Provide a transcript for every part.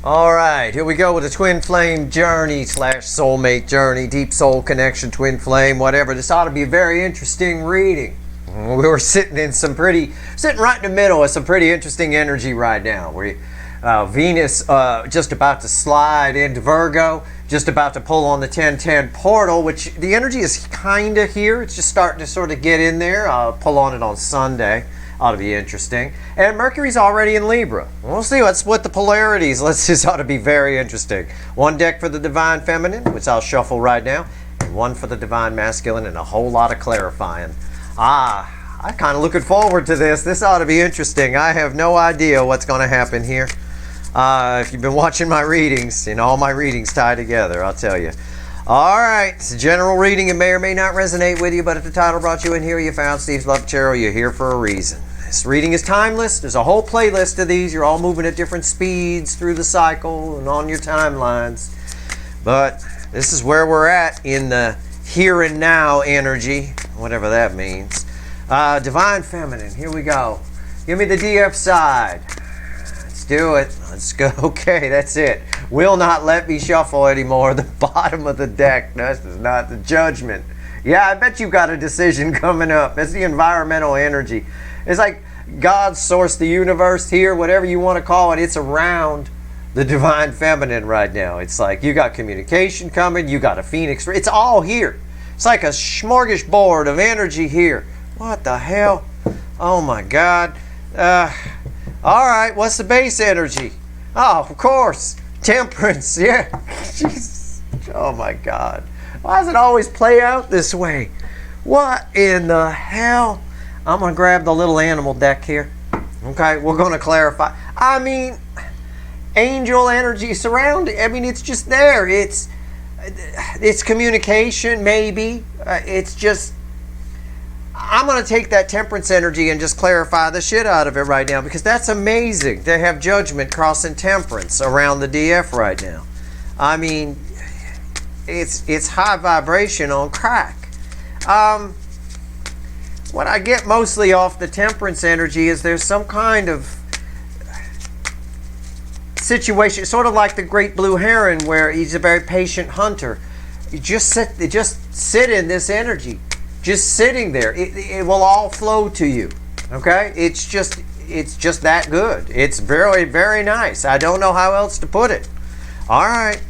All right, here we go with the twin flame journey / soulmate journey, deep soul connection, twin flame, whatever. This ought to be a very interesting reading. We were sitting right in the middle of some pretty interesting energy right now. Venus just about to slide into Virgo, just about to pull on the 1010 portal, which the energy is kind of here. It's just starting to sort of get in there. I'll pull on it on Sunday. Ought to be interesting. And Mercury's already in Libra. We'll see. Let's split the polarities. This ought to be very interesting. One deck for the Divine Feminine, which I'll shuffle right now, and one for the Divine Masculine, and a whole lot of clarifying. I'm kind of looking forward to this. This ought to be interesting. I have no idea what's going to happen here. If you've been watching my readings, all my readings tie together, I'll tell you. All right, it's a general reading. It may or may not resonate with you, but if the title brought you in here, you found Steve's Love Tarot, you're here for a reason. This reading is timeless. There's a whole playlist of these. You're all moving at different speeds through the cycle and on your timelines. But this is where we're at in the here and now energy, whatever that means. Divine Feminine, here we go. Give me the DF side. Let's do it. Let's go. Okay, that's it. Will not let me shuffle anymore. The bottom of the deck. This is not the Judgment. Yeah, I bet you've got a decision coming up. It's the environmental energy. It's like God sourced the universe here, whatever you want to call it. It's around the Divine Feminine right now. It's like you got communication coming. You got a Phoenix. It's all here. It's like a smorgasbord of energy here. What the hell? Oh my God. All right, what's the base energy? Oh, of course. Temperance. Yeah. Jesus. Oh my God. Why does it always play out this way? What in the hell? I'm going to grab the little animal deck here. Okay, we're going to clarify. I mean, angel energy surrounding. I mean, it's just there. It's communication, maybe. It's just, I'm going to take that temperance energy and just clarify the shit out of it right now, because that's amazing to have Judgment crossing temperance around the DF right now. I mean, it's high vibration on crack. What I get mostly off the temperance energy is there's some kind of situation, sort of like the great blue heron, where he's a very patient hunter. You just sit in this energy, just sitting there. It will all flow to you. Okay, it's just that good. It's very, very nice. I don't know how else to put it. All right,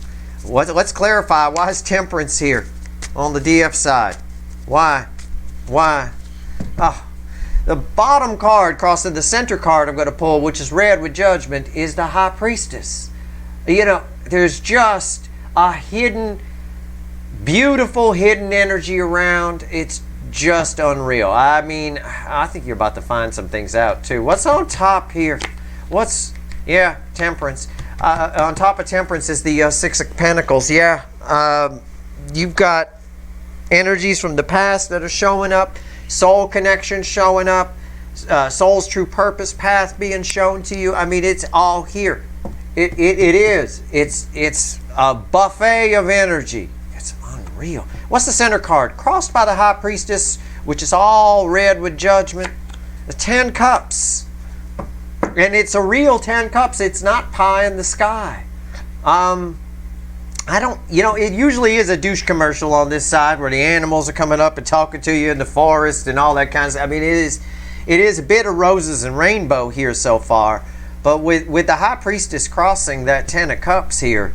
let's clarify. Why is temperance here on the DF side? Why? Oh, the bottom card crossing the center card I'm going to pull, which is red with Judgment, is the High Priestess. There's just a beautiful hidden energy around. It's just unreal. I mean, I think you're about to find some things out too. What's on top here? Temperance. On top of temperance is the Six of Pentacles. Yeah, you've got energies from the past that are showing up. Soul connection showing up, soul's true purpose path being shown to you. I mean, it's all here. It is. It's a buffet of energy. It's unreal. What's the center card? Crossed by the High Priestess, which is all red with Judgment. The 10 Cups, and it's a real 10 Cups. It's not pie in the sky. It usually is a douche commercial on this side where the animals are coming up and talking to you in the forest and all that kind of stuff. I mean, it is a bit of roses and rainbow here so far. But with the High Priestess crossing that 10 of Cups here,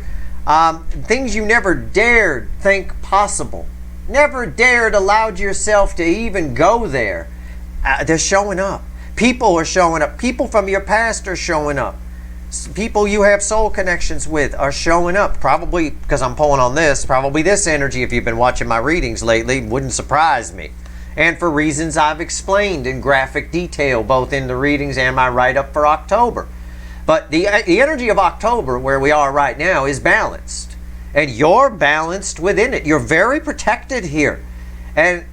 things you never dared think possible, never dared allowed yourself to even go there, they're showing up. People are showing up. People from your past are showing up. People you have soul connections with are showing up. Probably, because I'm pulling on this, probably this energy, if you've been watching my readings lately, wouldn't surprise me. And for reasons I've explained in graphic detail, both in the readings and my write-up for October. But the energy of October, where we are right now, is balanced. And you're balanced within it. You're very protected here. And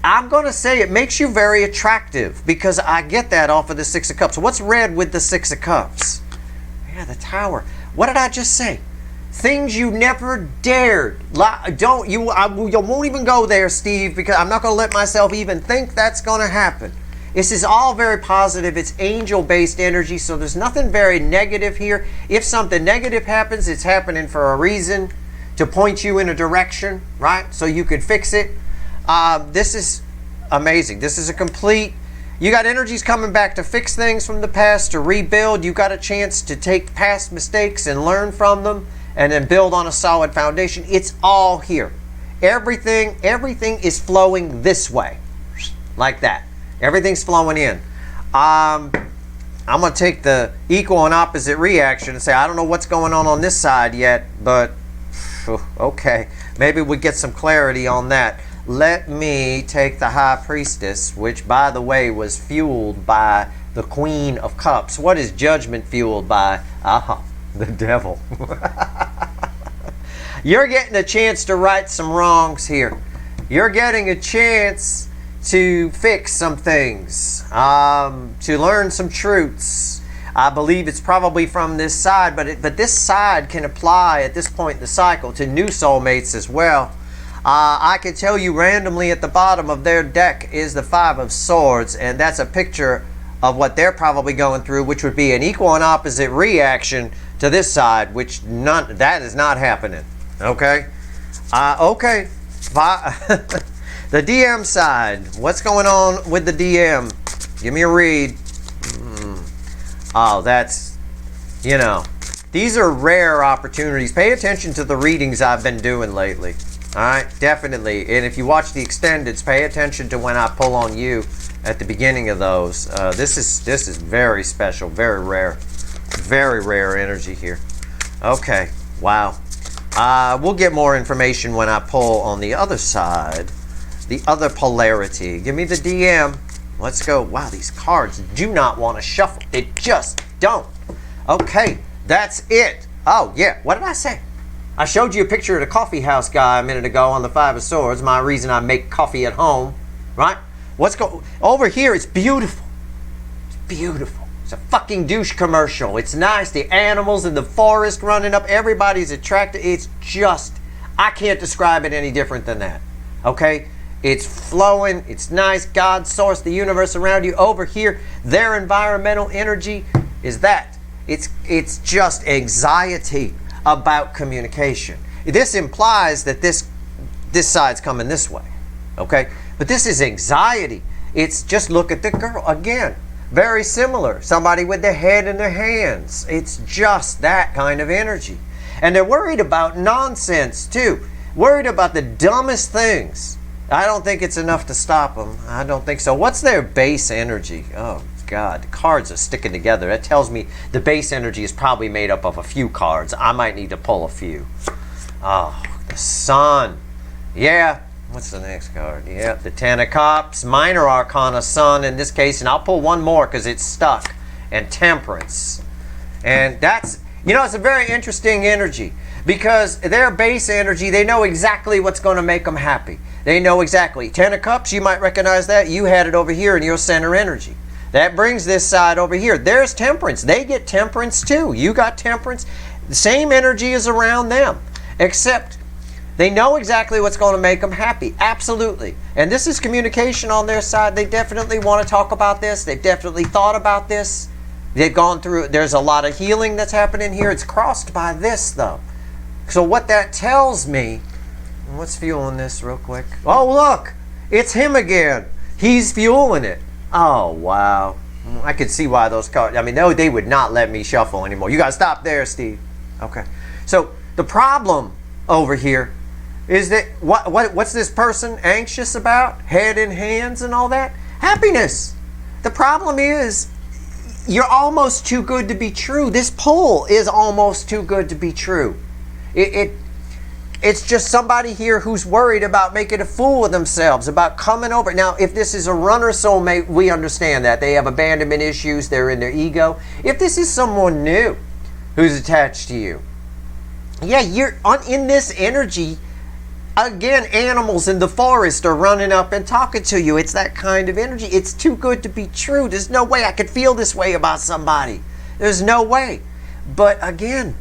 I'm going to say it makes you very attractive, because I get that off of the Six of Cups. What's red with the Six of Cups? Yeah, the Tower. What did I just say? Things you never dared. You won't even go there, Steve, because I'm not going to let myself even think that's going to happen. This is all very positive. It's angel-based energy, so there's nothing very negative here. If something negative happens, it's happening for a reason, to point you in a direction, right? So you could fix it. This is amazing. This is a complete, you got energies coming back to fix things from the past, to rebuild. You got a chance to take past mistakes and learn from them, and then build on a solid foundation. It's all here. Everything is flowing this way, like that. Everything's flowing in. I'm going to take the equal and opposite reaction and say, I don't know what's going on this side yet, but okay, maybe we get some clarity on that. Let me take the High Priestess, which, by the way, was fueled by the Queen of Cups. What is Judgment fueled by? The devil. You're getting a chance to right some wrongs here. You're getting a chance to fix some things, to learn some truths. I believe it's probably from this side, but this side can apply at this point in the cycle to new soulmates as well. I can tell you randomly at the bottom of their deck is the Five of Swords, and that's a picture of what they're probably going through, which would be an equal and opposite reaction to this side, which that is not happening. Okay? Okay. The DM side. What's going on with the DM? Give me a read. Oh, that's, you know, these are rare opportunities. Pay attention to the readings I've been doing lately. All right? Definitely. And if you watch the extendeds, pay attention to when I pull on you at the beginning of those. This is very special, very rare energy here. Okay, wow. We'll get more information when I pull on the other side, the other polarity. Give me the DM. Let's go. Wow, these cards do not want to shuffle. They just don't. Okay, that's it. Oh yeah, what did I say? I showed you a picture of the coffee house guy a minute ago on the Five of Swords. My reason I make coffee at home, right? Over here? It's beautiful. It's beautiful. It's a fucking douche commercial. It's nice. The animals in the forest running up. Everybody's attracted. It's just, I can't describe it any different than that. Okay? It's flowing. It's nice. God, source, the universe around you. Over here, their environmental energy is that. It's just anxiety about communication. This implies that this side's coming this way. Okay? But this is anxiety. It's just, look at the girl. Again, very similar. Somebody with their head in their hands. It's just that kind of energy. And they're worried about nonsense too. Worried about the dumbest things. I don't think it's enough to stop them. I don't think so. What's their base energy? Oh God, the cards are sticking together. That tells me the base energy is probably made up of a few cards. I might need to pull a few. Oh, the Sun. Yeah. What's the next card? Yeah, the Ten of Cups, Minor Arcana, Sun in this case, and I'll pull one more because it's stuck, and Temperance. And that's, you know, it's a very interesting energy because their base energy, they know exactly what's going to make them happy. They know exactly. Ten of Cups, you might recognize that. You had it over here in your center energy. That brings this side over here. There's Temperance. They get Temperance too. You got Temperance. The same energy is around them, except they know exactly what's going to make them happy. Absolutely. And this is communication on their side. They definitely want to talk about this. They've definitely thought about this. They've gone through, there's a lot of healing that's happening here. It's crossed by this though. So what that tells me, what's fueling this real quick? Oh look, it's him again. He's fueling it. Oh wow. I could see why those cards, I mean, no, they would not let me shuffle anymore. You got to stop there, Steve. Okay. So the problem over here is that what's this person anxious about? Head in hands and all that? Happiness. The problem is you're almost too good to be true. This pull is almost too good to be true. It's just somebody here who's worried about making a fool of themselves, about coming over. Now, if this is a runner soulmate, we understand that. They have abandonment issues. They're in their ego. If this is someone new who's attached to you, yeah, you're in this energy. Again, animals in the forest are running up and talking to you. It's that kind of energy. It's too good to be true. There's no way I could feel this way about somebody. There's no way. But again,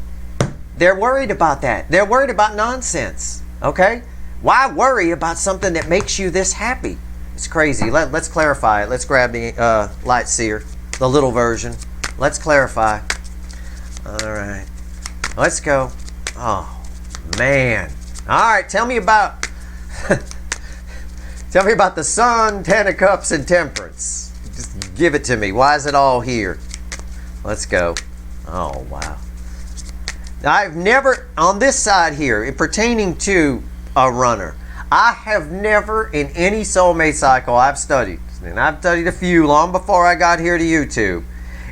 they're worried about that. They're worried about nonsense. Okay? Why worry about something that makes you this happy? It's crazy. Let's clarify it. Let's grab the light seer, the little version. Let's clarify. All right. Let's go. Oh, man. All right, tell me about tell me about the Sun, Ten of Cups, and Temperance. Just give it to me. Why is it all here? Let's go. Oh, wow. Now, I've never, on this side here, pertaining to a runner, I have never in any soulmate cycle I've studied, and I've studied a few long before I got here to YouTube,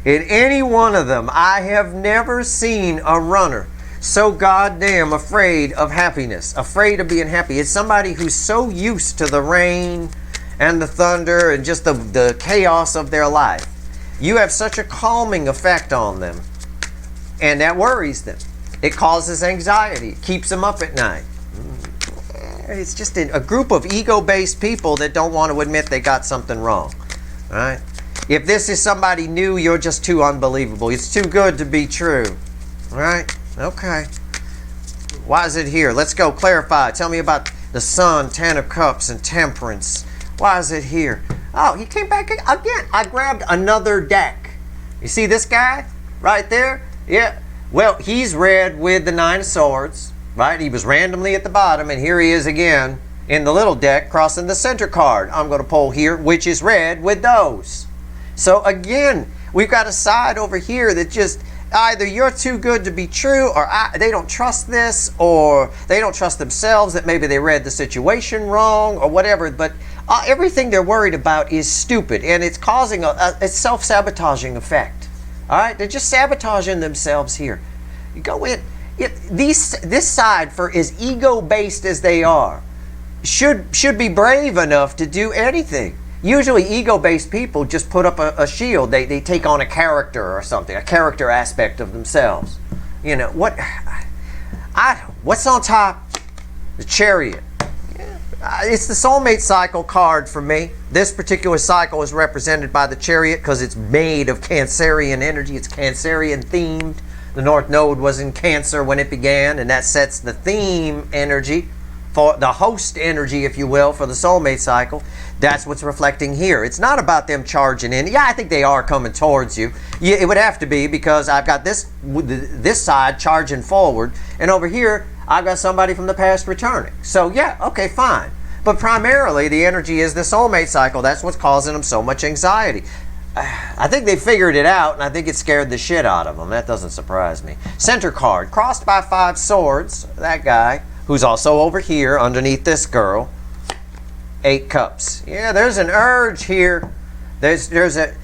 in any one of them, I have never seen a runner so goddamn afraid of happiness, afraid of being happy. It's somebody who's so used to the rain and the thunder and just the chaos of their life. You have such a calming effect on them, and that worries them. It causes anxiety. It keeps them up at night. It's just a group of ego-based people that don't want to admit they got something wrong. All right? If this is somebody new, you're just too unbelievable. It's too good to be true. All right? Okay. Why is it here? Let's go clarify. Tell me about the Sun, Ten of Cups, and Temperance. Why is it here? Oh, he came back again. I grabbed another deck. You see this guy right there? Yeah. Well, he's red with the Nine of Swords, right? He was randomly at the bottom, and here he is again in the little deck crossing the center card. I'm going to pull here, which is red with those. So again, we've got a side over here that just either you're too good to be true, or they don't trust this, or they don't trust themselves, that maybe they read the situation wrong or whatever. But everything they're worried about is stupid, and it's causing a self-sabotaging effect. All right, they're just sabotaging themselves here. You go in. This side, for as ego-based as they are, should be brave enough to do anything. Usually ego-based people just put up a shield. They take on a character or something, a character aspect of themselves. You know, what's on top? The Chariot. It's the soulmate cycle card for me. This particular cycle is represented by the Chariot because it's made of Cancerian energy. It's Cancerian themed. The North Node was in Cancer when it began, and that sets the theme energy, for the host energy, if you will, for the soulmate cycle. That's what's reflecting here. It's not about them charging in. Yeah, I think they are coming towards you. Yeah, it would have to be, because I've got this side charging forward, and over here I've got somebody from the past returning. So yeah, okay, fine. But primarily the energy is the soulmate cycle. That's what's causing them so much anxiety. I think they figured it out, and I think it scared the shit out of them. That doesn't surprise me. Center card, crossed by 5 swords, that guy, who's also over here underneath this girl. 8 cups. Yeah, there's an urge here. It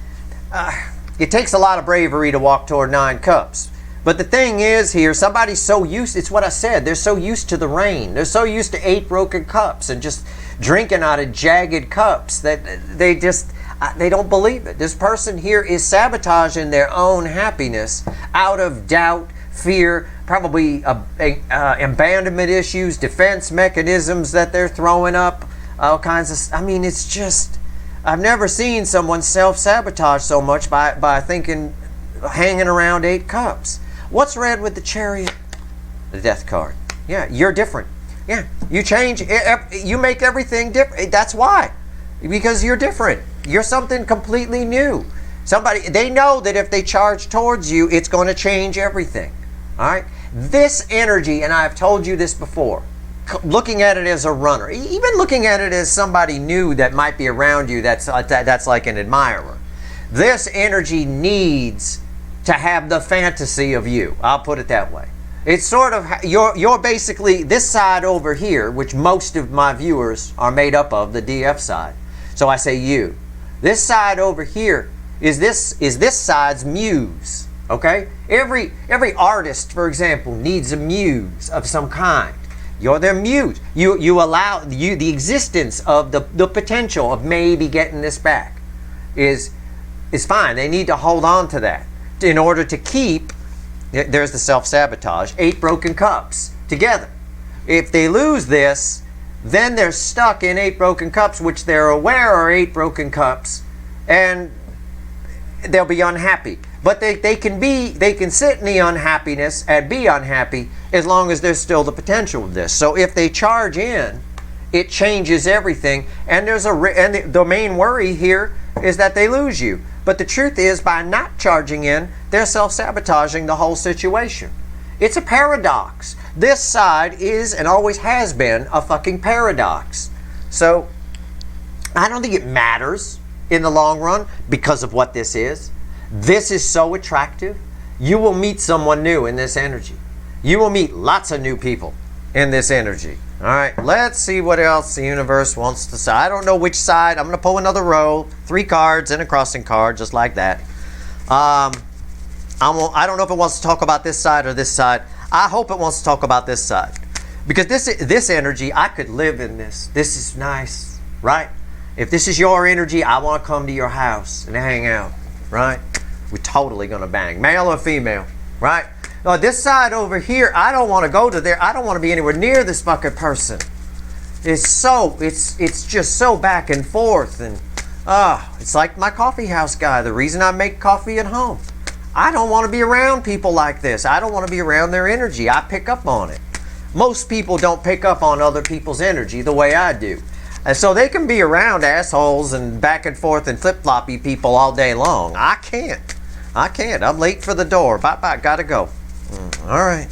takes a lot of bravery to walk toward 9 cups. But the thing is here, somebody's so used, it's what I said, they're so used to the rain. They're so used to 8 broken cups and just drinking out of jagged cups that they don't believe it. This person here is sabotaging their own happiness out of doubt, fear, probably abandonment issues, defense mechanisms that they're throwing up, all kinds of, I mean, it's just, I've never seen someone self-sabotage so much by thinking, hanging around 8 cups. What's red with the Chariot? The Death card. Yeah, you're different. Yeah, you change, you make everything different. That's why. Because you're different. You're something completely new. They know that if they charge towards you, it's going to change everything. All right? This energy, and I've told you this before, looking at it as a runner, even looking at it as somebody new that might be around you that's like an admirer, this energy needs to have the fantasy of you. I'll put it that way. It's sort of, you're basically this side over here, which most of my viewers are made up of, the DF side. So I say you. This side over here is this side's muse. Okay? Every artist, for example, needs a muse of some kind. You're their muse. You allow the existence of the potential of maybe getting this back is fine. They need to hold on to that in order to keep. There's the self-sabotage. 8 broken cups together. If they lose this, then they're stuck in 8 broken cups, which they're aware are 8 broken cups, and they'll be unhappy. But they can sit in the unhappiness and be unhappy as long as there's still the potential of this. So if they charge in, it changes everything. And the main worry here is that they lose you. But the truth is, by not charging in, they're self-sabotaging the whole situation. It's a paradox. This side is and always has been a fucking paradox. So I don't think it matters in the long run because of what this is. This is so attractive. You will meet someone new in this energy. You will meet lots of new people in this energy. All right, let's see what else the universe wants to say. I don't know which side. I'm going to pull another row, 3 cards and a crossing card, just like that. I don't know if it wants to talk about this side or this side. I hope it wants to talk about this side. Because this energy, I could live in this. This is nice, right? If this is your energy, I want to come to your house and hang out, right? We're totally going to bang. Male or female, right? This side over here, I don't want to go to there. I don't want to be anywhere near this fucking person. It's just so back and forth. And it's like my coffee house guy. The reason I make coffee at home. I don't want to be around people like this. I don't want to be around their energy. I pick up on it. Most people don't pick up on other people's energy the way I do. And so they can be around assholes and back and forth and flip-floppy people all day long. I can't. I'm late for the door. Bye-bye. Gotta go. All right.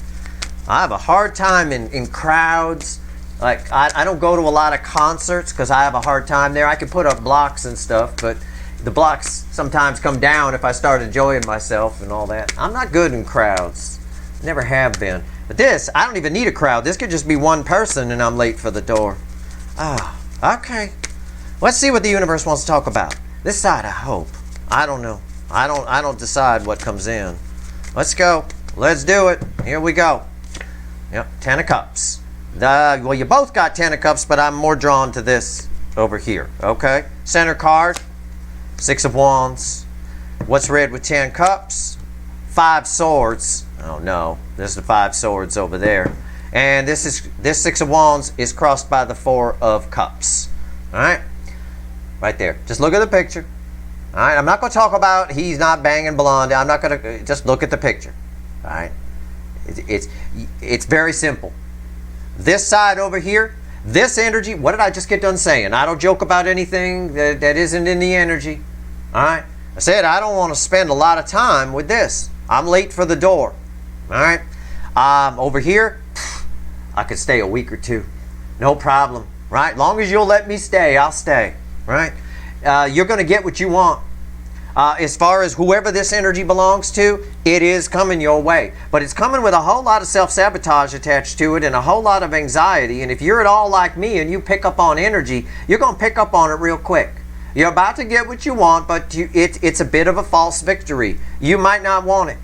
I have a hard time in crowds. Like, I don't go to a lot of concerts because I have a hard time there. I can put up blocks and stuff, but the blocks sometimes come down if I start enjoying myself and all that. I'm not good in crowds. Never have been. But this, I don't even need a crowd. This could just be one person and I'm late for the door. Okay. Let's see what the universe wants to talk about. This side, I hope. I don't know. I don't decide what comes in. Let's go. Let's do it. Here we go. Yep, 10 of Cups. Well, you both got 10 of Cups, but I'm more drawn to this over here. Okay? Center card, 6 of Wands. What's red with 10 Cups? 5 Swords. Oh no, there's the 5 Swords over there. And this 6 of Wands is crossed by the 4 of Cups. All right? Right there. Just look at the picture. All right? I'm not going to talk about he's not banging blonde. I'm not going to, just look at the picture. All right? It's very simple. This side over here, this energy, what did I just get done saying? I don't joke about anything that isn't in the energy. All right? I said I don't want to spend a lot of time with this. I'm late for the door. All right? Over here, I could stay a week or 2. No problem. Right? Long as you'll let me stay, I'll stay. Right? You're going to get what you want. As far as whoever this energy belongs to, it is coming your way. But it's coming with a whole lot of self-sabotage attached to it and a whole lot of anxiety. And if you're at all like me and you pick up on energy, you're going to pick up on it real quick. You're about to get what you want, but it's a bit of a false victory. You might not want it.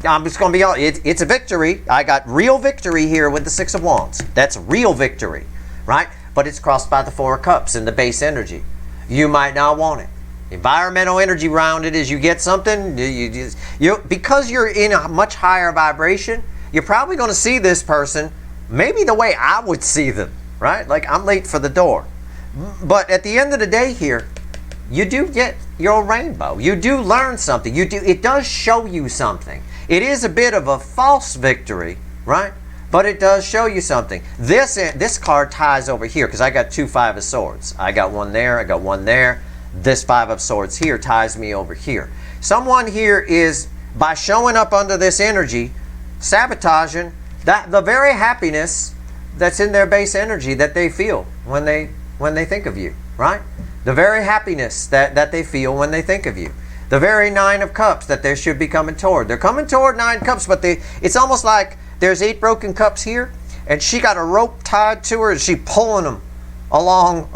I'm just going to be honest. It's a victory. I got real victory here with the 6 of Wands. That's real victory, right? But it's crossed by the 4 of Cups in the base energy. You might not want it. Environmental energy around it is you get something, because you're in a much higher vibration, you're probably going to see this person maybe the way I would see them, right? Like, I'm late for the door. But at the end of the day here, you do get your rainbow. You do learn something. It does show you something. It is a bit of a false victory, right? But it does show you something. This card ties over here because I got 2 5 of Swords. I got one there. I got one there. This 5 of Swords here ties me over here. Someone here is, by showing up under this energy, sabotaging the very happiness that's in their base energy that they feel when they think of you, right? The very happiness that they feel when they think of you. The very 9 of Cups that they should be coming toward. They're coming toward 9 Cups, but it's almost like there's 8 broken cups here, and she got a rope tied to her, and she's pulling them along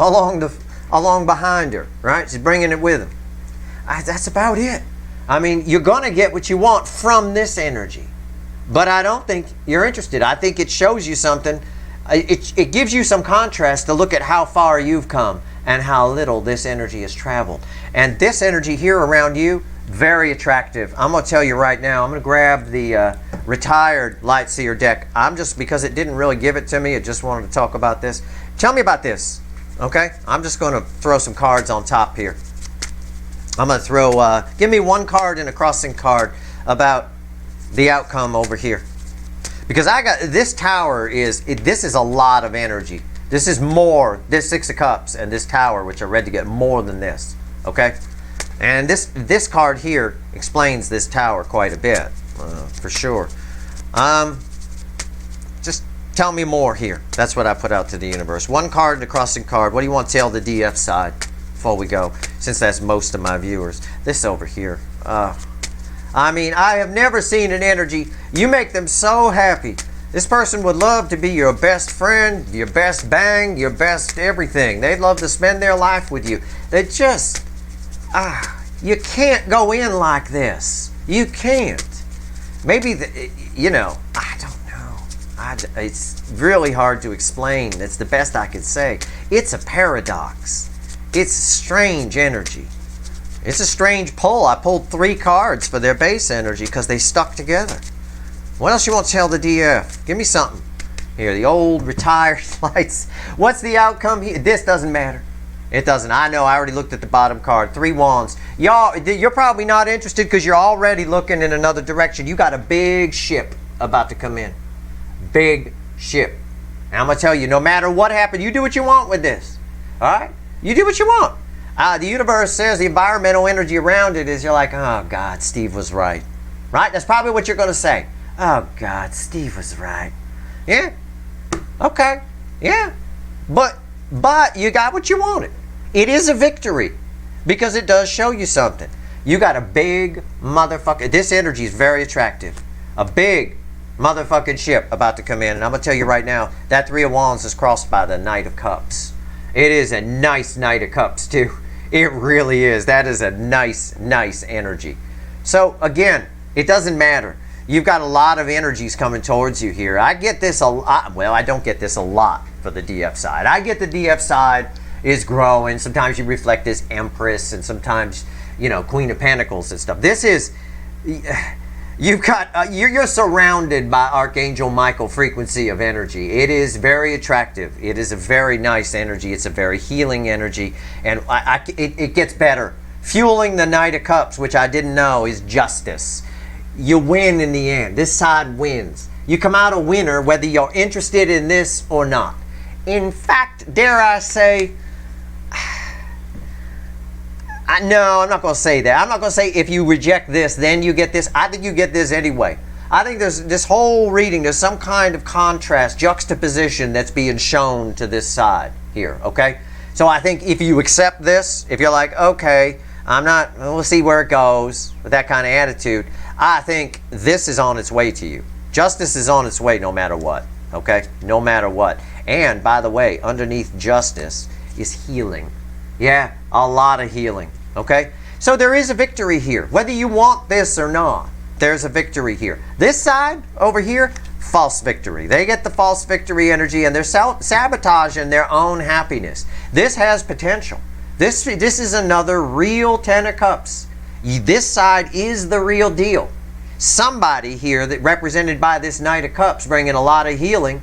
behind her, right? She's bringing it with him. That's about it. I mean, you're going to get what you want from this energy. But I don't think you're interested. I think it shows you something. It gives you some contrast to look at how far you've come and how little this energy has traveled. And this energy here around you, very attractive. I'm going to tell you right now, I'm going to grab the retired Light Seer deck. Because it didn't really give it to me, I just wanted to talk about this. Tell me about this. Okay, I'm just going to throw some cards on top here. I'm going to throw, give me one card and a crossing card about the outcome over here. Because this tower this is a lot of energy. This is more, this Six of Cups and this Tower, which are ready to get more than this, okay? And this card here explains this Tower quite a bit, for sure. Just tell me more here. That's what I put out to the universe. One card and a crossing card. What do you want to tell the DF side before we go? Since that's most of my viewers. This over here. I mean, I have never seen an energy. You make them so happy. This person would love to be your best friend, your best bang, your best everything. They'd love to spend their life with you. They just, you can't go in like this. You can't. Maybe, you know, I don't know. It's really hard to explain. That's the best I could say. It's a paradox. It's strange energy. It's a strange pull. I pulled 3 cards for their base energy because they stuck together. What else you want to tell the DF? Give me something. Here, the old retired lights. What's the outcome here? This doesn't matter. It doesn't. I know. I already looked at the bottom card. 3 wands. Y'all, you're probably not interested because you're already looking in another direction. You got a big ship about to come in. Big ship. And I'm going to tell you, no matter what happens, you do what you want with this. All right? You do what you want. The universe says the environmental energy around it is, you're like, oh, God, Steve was right. Right? That's probably what you're going to say. Oh, God, Steve was right. Yeah. Okay. Yeah. But you got what you wanted. It is a victory because it does show you something. You got a big motherfucker. This energy is very attractive. A big motherfucking ship about to come in. And I'm going to tell you right now, that 3 of Wands is crossed by the Knight of Cups. It is a nice Knight of Cups, too. It really is. That is a nice, nice energy. So, again, it doesn't matter. You've got a lot of energies coming towards you here. I get this a lot. Well, I don't get this a lot for the DF side. I get the DF side is growing. Sometimes you reflect this Empress and sometimes, you know, Queen of Pentacles and stuff. This is, you've got, you're surrounded by Archangel Michael frequency of energy. It is very attractive. It is a very nice energy. It's a very healing energy. And it gets better. Fueling the Knight of Cups, which I didn't know, is justice. You win in the end. This side wins. You come out a winner whether you're interested in this or not. In fact, dare I say, no, I'm not going to say that. I'm not going to say if you reject this, then you get this. I think you get this anyway. I think there's this whole reading, there's some kind of contrast, juxtaposition that's being shown to this side here, okay? So I think if you accept this, if you're like, okay, we'll see where it goes, with that kind of attitude, I think this is on its way to you. Justice is on its way no matter what, okay? No matter what. And, by the way, underneath justice is healing. Yeah, a lot of healing, okay? So there is a victory here. Whether you want this or not, there's a victory here. This side over here, false victory. They get the false victory energy and they're sabotaging their own happiness. This has potential. This is another real 10 of Cups. This side is the real deal. Somebody here that represented by this Knight of Cups bringing a lot of healing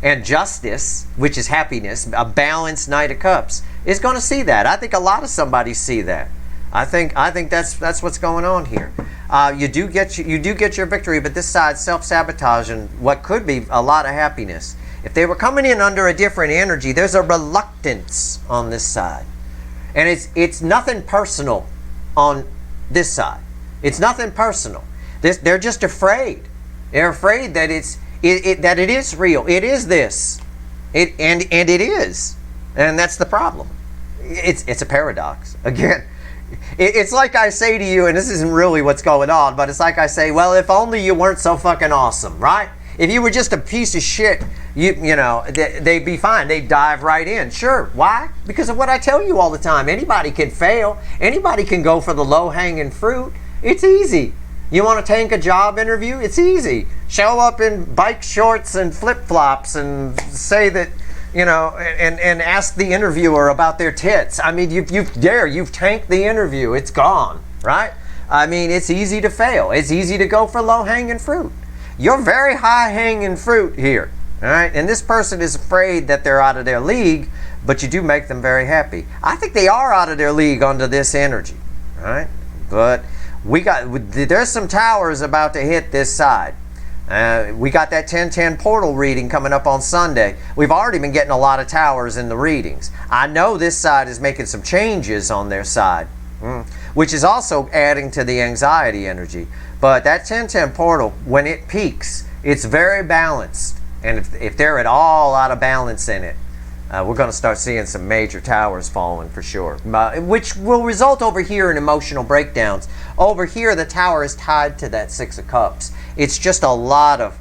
and justice, which is happiness, a balanced Knight of Cups, is going to see that. I think a lot of somebody see that. I think that's what's going on here. You do get your victory, but this side self-sabotaging what could be a lot of happiness. If they were coming in under a different energy, there's a reluctance on this side. And it's nothing personal on this side. It's nothing personal. They're just afraid. They're afraid that that it is real. It is this. And it is. And that's the problem. It's a paradox. Again, it's like I say to you, and this isn't really what's going on, but it's like I say, well, if only you weren't so fucking awesome, right? If you were just a piece of shit, you know, they'd be fine. They'd dive right in. Sure. Why? Because of what I tell you all the time. Anybody can fail. Anybody can go for the low-hanging fruit. It's easy. You want to tank a job interview? It's easy. Show up in bike shorts and flip-flops and say that, you know, and ask the interviewer about their tits. I mean, you've tanked the interview. It's gone, right? I mean, it's easy to fail. It's easy to go for low-hanging fruit. You're very high-hanging fruit here, all right? And this person is afraid that they're out of their league, but you do make them very happy. I think they are out of their league under this energy, all right? But there's some towers about to hit this side. We got that 1010 portal reading coming up on Sunday. We've already been getting a lot of towers in the readings. I know this side is making some changes on their side, which is also adding to the anxiety energy. But that 1010 portal, when it peaks, it's very balanced. And if they're at all out of balance in it, we're going to start seeing some major towers falling for sure, which will result over here in emotional breakdowns. Over here, the tower is tied to that Six of Cups. It's just a lot of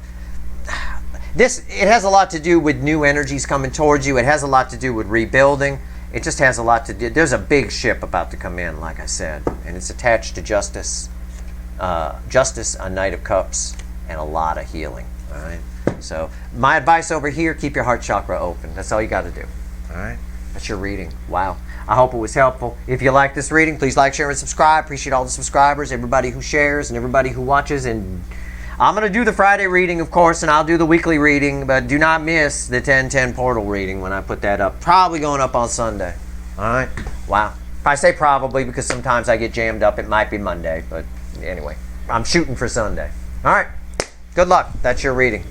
this. It has a lot to do with new energies coming towards you. It has a lot to do with rebuilding. It just has a lot to do. There's a big ship about to come in, like I said, and it's attached to justice, a Knight of Cups, and a lot of healing. All right. So my advice over here: keep your heart chakra open. That's all you got to do. All right. That's your reading. Wow. I hope it was helpful. If you like this reading, please like, share, and subscribe. Appreciate all the subscribers, everybody who shares, and everybody who watches. And I'm going to do the Friday reading, of course, and I'll do the weekly reading, but do not miss the 1010 portal reading when I put that up. Probably going up on Sunday. All right? Wow. If I say probably because sometimes I get jammed up, it might be Monday, but anyway, I'm shooting for Sunday. All right. Good luck. That's your reading.